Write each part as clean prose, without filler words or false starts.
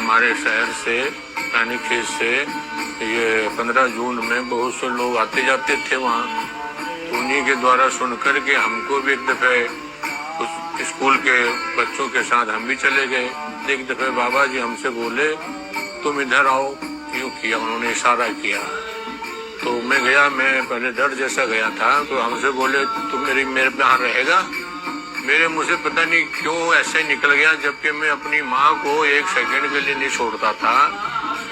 हमारे शहर से रानीखेत से ये 15 जून में बहुत से लोग आते जाते थे वहाँ, तो उन्हीं के द्वारा सुन कर के हमको भी एक दफे उस स्कूल के बच्चों के साथ हम भी चले गए। एक दफे बाबा जी हमसे बोले तुम इधर आओ, यूँ किया, उन्होंने इशारा किया। तो मैं गया, मैं पहले डर जैसा गया था, तो हमसे बोले तुम मेरे यहाँ रहेगा। मेरे मुँह से पता नहीं क्यों ऐसे निकल गया, जबकि मैं अपनी माँ को एक सेकंड के लिए नहीं छोड़ता था।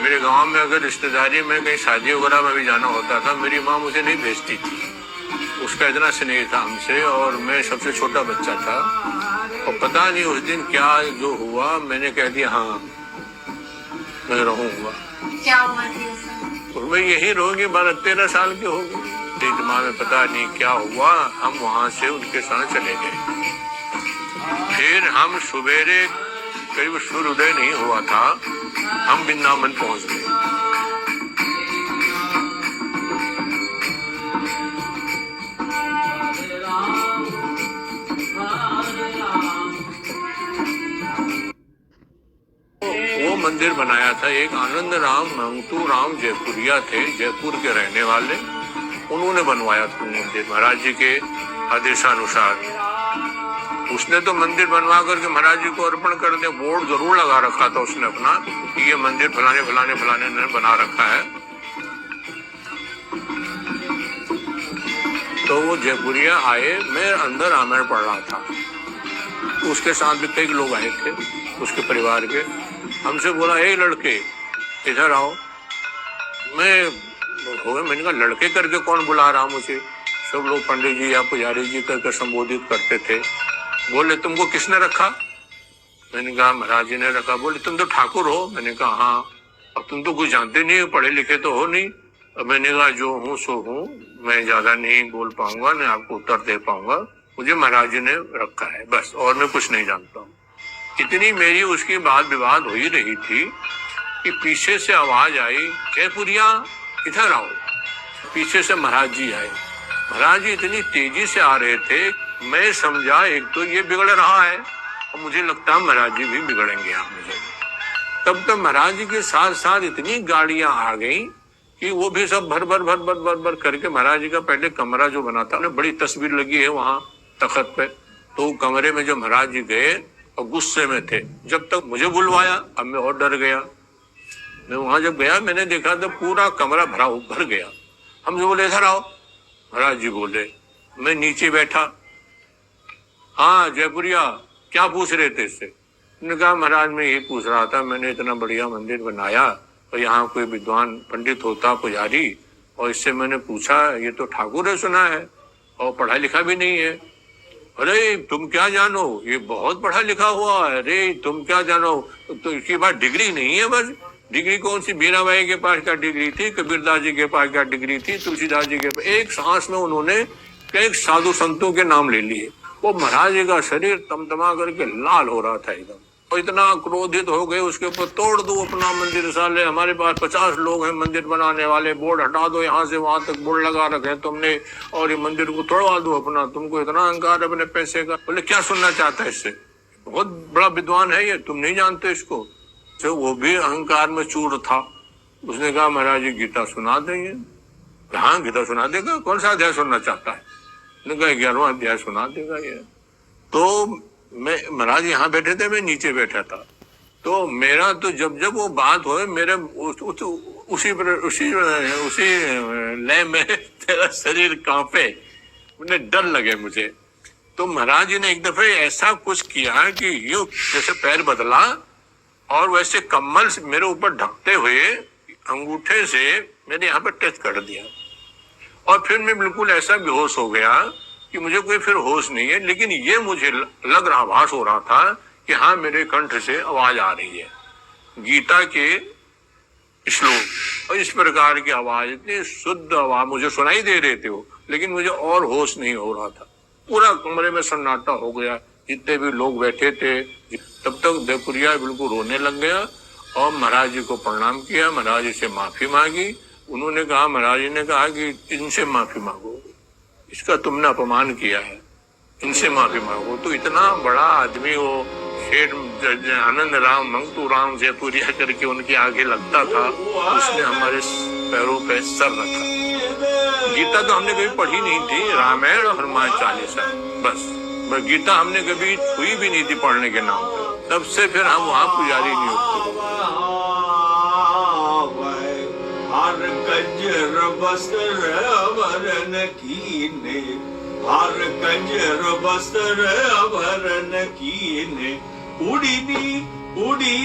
मेरे गांव में अगर रिश्तेदारी में कहीं शादी वगैरह में भी जाना होता था, मेरी माँ मुझे नहीं भेजती थी, उसका इतना स्नेह था हमसे, और मैं सबसे छोटा बच्चा था। और पता नहीं उस दिन क्या जो हुआ, मैंने कह दिया हाँ मैं रहूंगा। क्या हुआ थी? और मैं यही रहूंगी, 12-13 साल की हो गई। दिमाग में पता नहीं क्या हुआ, हम वहां से उनके साथ चले गए। फिर हम सुबेरे करीब सूर्योदय नहीं हुआ था, हम वृंदावन पहुंच गए। वो मंदिर बनाया था एक आनंद राम मंगतू राम जयपुरिया थे, जयपुर के रहने वाले, उन्होंने बनवाया था मंदिर महाराज जी के आदेशानुसार। उसने तो मंदिर बनवा करके महाराज जी को अर्पण करने बोर्ड जरूर लगा रखा था उसने अपना कि ये मंदिर फलाने फलाने फलाने ने बना रखा है। तो वो जयपुरिया आए, मैं अंदर रामायण पढ़ रहा था, उसके साथ भी कई लोग आए थे उसके परिवार के। हमसे बोला ए लड़के इधर आओ। मैंने कहा लड़के करके कौन बुला रहा मुझे? सब लोग पंडित जी या पुजारी जी करके संबोधित करते थे। बोले तुमको किसने रखा? मैंने कहा महाराज जी ने रखा। बोले तुम तो ठाकुर हो? मैंने कहा हाँ। अब तुम तो कुछ जानते नहीं, पढ़े लिखे तो हो नहीं। अब मैंने कहा जो हूँ सो हूँ, मैं ज्यादा नहीं बोल पाऊंगा, नहीं आपको उत्तर दे पाऊंगा, मुझे महाराज जी ने रखा है बस, और मैं कुछ नहीं जानता हूँ। इतनी मेरी उसकी बात विवाद हो ही रही थी कि पीछे से आवाज आई जयपुरिया इधर आओ। पीछे से महाराज जी आए। महाराज जी इतनी तेजी से आ रहे थे, मैं समझा एक तो ये बिगड़ रहा है, और मुझे लगता है महाराज जी भी बिगड़ेंगे आप मुझे। तब तक महाराज जी के साथ साथ इतनी गाड़ियां आ गई कि वो भी सब भर भर करके महाराज जी का पहले कमरा जो बना था, बड़ी तस्वीर लगी है वहां तख्त पे, तो कमरे में जो महाराज जी गए और गुस्से में थे, जब तक मुझे बुलवाया। अब मैं और डर गया। मैं वहां जब गया मैंने देखा तो पूरा कमरा भर गया। हमसे बोले इधर आओ। महाराज जी बोले, मैं नीचे बैठा। हाँ जयपुरिया क्या पूछ रहे थे इससे? मैंने कहा महाराज मैं यही पूछ रहा था, मैंने इतना बढ़िया मंदिर बनाया और यहाँ कोई विद्वान पंडित होता पुजारी, और इससे मैंने पूछा ये तो ठाकुर है सुना है और पढ़ा लिखा भी नहीं है। अरे तुम क्या जानो, ये बहुत पढ़ा लिखा हुआ है। अरे तुम क्या जानो, तो इसकी बात डिग्री नहीं है बस। डिग्री कौन सी? मीराबाई के पास क्या डिग्री थी, कबीरदास जी के पास क्या डिग्री थी, तुलसीदास जी के पास। एक सांस में उन्होंने कई साधु संतों के नाम ले लिए। वो महाराज जी का शरीर तमतमा करके लाल हो रहा था एकदम, और इतना क्रोधित हो गए उसके ऊपर तोड़ दो अपना मंदिर साले, हमारे पास 50 लोग हैं मंदिर बनाने वाले, बोर्ड हटा दो यहाँ से वहां तक बोर्ड लगा रखे तुमने, और ये मंदिर को तोड़वा दो अपना, तुमको इतना अहंकार अपने पैसे का। बोले क्या सुनना चाहता है इससे? बहुत बड़ा विद्वान है ये, तुम नहीं जानते इसको। तो वो भी अहंकार में चूर था। उसने कहा महाराज जी गीता सुना देंगे। हाँ गीता सुना देगा, कौन सा अध्याय सुनना चाहता है? ने कहा 11वां अध्याय सुना देगा ये। तो मैं महाराज यहाँ बैठे थे, मैं नीचे बैठा था। तो मेरा तो जब वो बात हो मेरे उसी लय में तेरा शरीर कांपे, मुझे डर लगे मुझे। तो महाराज जी ने एक दफे ऐसा कुछ किया कि यूं जैसे पैर बदला और वैसे कम्बल मेरे ऊपर ढकते हुए अंगूठे से मैंने यहाँ पर टच कर दिया, और फिर मैं बिल्कुल ऐसा बेहोश हो गया कि मुझे कोई फिर होश नहीं है। लेकिन ये मुझे लग रहा, आभास हो रहा था कि हाँ मेरे कंठ से आवाज आ रही है गीता के श्लोक, और इस प्रकार की आवाज, इतनी शुद्ध आवाज मुझे सुनाई दे रहे थे वो, लेकिन मुझे और होश नहीं हो रहा था। पूरा कमरे में सन्नाटा हो गया, जितने भी लोग बैठे थे। तब तक जयपुरिया बिल्कुल रोने लग गया और महाराज जी को प्रणाम किया, महाराज जी से माफी मांगी। उन्होंने कहा, महाराज जी ने कहा कि इनसे माफी मांगो, इसका तुमने अपमान किया है, इनसे माफी मांगो। तो इतना बड़ा आदमी हो, शेर आनंद राम मंगतू राम जयपुरिया करके उनके आगे लगता था, उसने हमारे पैरों पे सर रखा। गीता तो हमने कभी पढ़ी नहीं थी, रामायण और हनुमान चालीसा बस गीता हमने कभी छुई भी नहीं थी पढ़ने के नाम पे। तब से फिर हम वहाँ पुजारी नियुक्त हो। हर गजर वस्त्र वरण कीने, हर गजर वस्त्र वरण कीने, उड़ीनी उड़ी